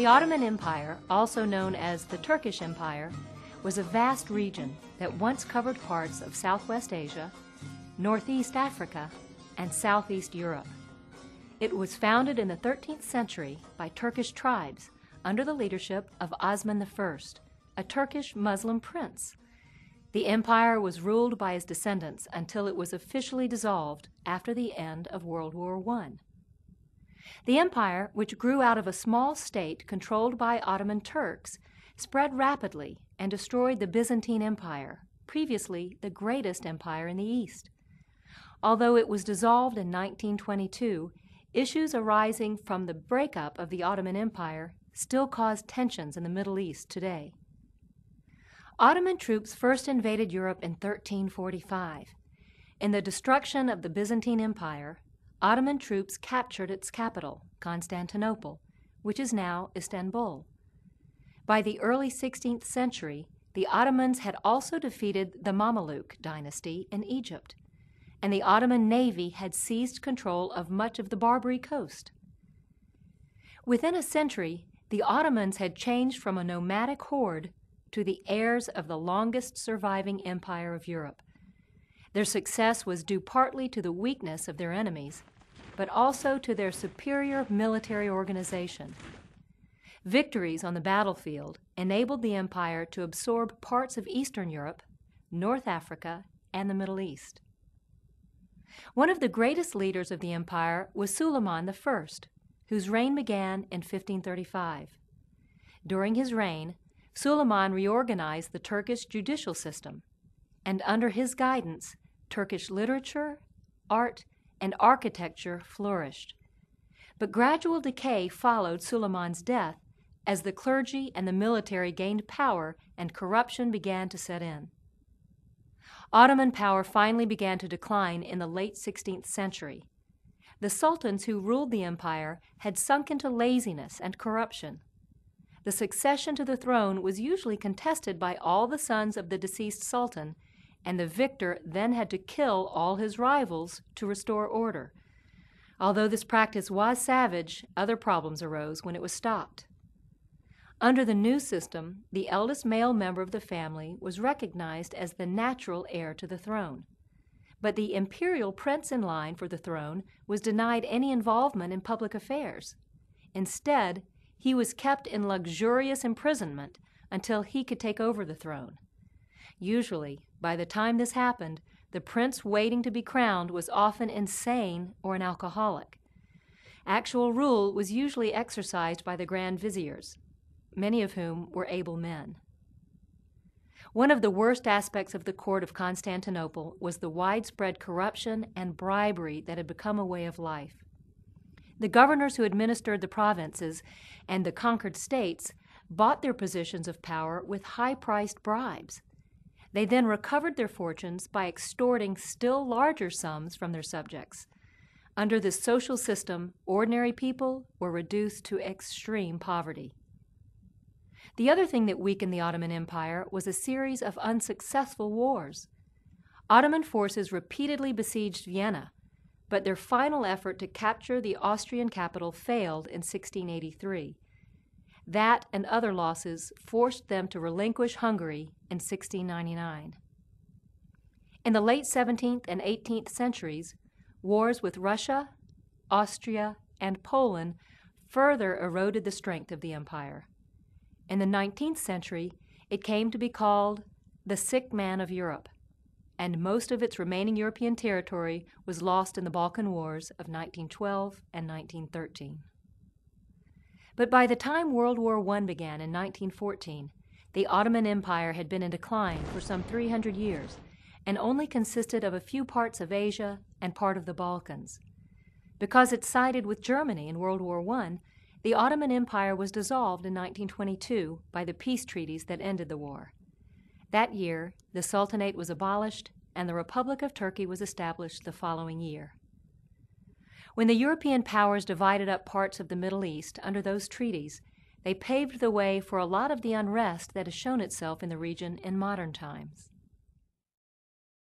The Ottoman Empire, also known as the Turkish Empire, was a vast region that once covered parts of Southwest Asia, Northeast Africa, and Southeast Europe. It was founded in the 13th century by Turkish tribes under the leadership of Osman I, a Turkish Muslim prince. The empire was ruled by his descendants until it was officially dissolved after the end of World War I. The empire, which grew out of a small state controlled by Ottoman Turks, spread rapidly and destroyed the Byzantine Empire, previously the greatest empire in the East. Although it was dissolved in 1922, issues arising from the breakup of the Ottoman Empire still cause tensions in the Middle East today. Ottoman troops first invaded Europe in 1345. In the destruction of the Byzantine Empire, Ottoman troops captured its capital, Constantinople, which is now Istanbul. By the early 16th century, the Ottomans had also defeated the Mameluke dynasty in Egypt, and the Ottoman navy had seized control of much of the Barbary coast. Within a century, the Ottomans had changed from a nomadic horde to the heirs of the longest surviving empire of Europe. Their success was due partly to the weakness of their enemies, but also to their superior military organization. Victories on the battlefield enabled the empire to absorb parts of Eastern Europe, North Africa, and the Middle East. One of the greatest leaders of the empire was Suleiman I, whose reign began in 1535. During his reign, Suleiman reorganized the Turkish judicial system, and under his guidance, Turkish literature, art, and architecture flourished. But gradual decay followed Suleiman's death as the clergy and the military gained power and corruption began to set in. Ottoman power finally began to decline in the late 16th century. The sultans who ruled the empire had sunk into laziness and corruption. The succession to the throne was usually contested by all the sons of the deceased sultan, and the victor then had to kill all his rivals to restore order. Although this practice was savage, other problems arose when it was stopped. Under the new system, the eldest male member of the family was recognized as the natural heir to the throne. But the imperial prince in line for the throne was denied any involvement in public affairs. Instead, he was kept in luxurious imprisonment until he could take over the throne. Usually, by the time this happened, the prince waiting to be crowned was often insane or an alcoholic. Actual rule was usually exercised by the grand viziers, many of whom were able men. One of the worst aspects of the court of Constantinople was the widespread corruption and bribery that had become a way of life. The governors who administered the provinces and the conquered states bought their positions of power with high-priced bribes. They then recovered their fortunes by extorting still larger sums from their subjects. Under this social system, ordinary people were reduced to extreme poverty. The other thing that weakened the Ottoman Empire was a series of unsuccessful wars. Ottoman forces repeatedly besieged Vienna, but their final effort to capture the Austrian capital failed in 1683. That and other losses forced them to relinquish Hungary in 1699. In the late 17th and 18th centuries, wars with Russia, Austria, and Poland further eroded the strength of the empire. In the 19th century, it came to be called the sick man of Europe, and most of its remaining European territory was lost in the Balkan Wars of 1912 and 1913. But by the time World War I began in 1914, the Ottoman Empire had been in decline for some 300 years and only consisted of a few parts of Asia and part of the Balkans. Because it sided with Germany in World War I, the Ottoman Empire was dissolved in 1922 by the peace treaties that ended the war. That year, the Sultanate was abolished and the Republic of Turkey was established the following year. When the European powers divided up parts of the Middle East under those treaties, they paved the way for a lot of the unrest that has shown itself in the region in modern times.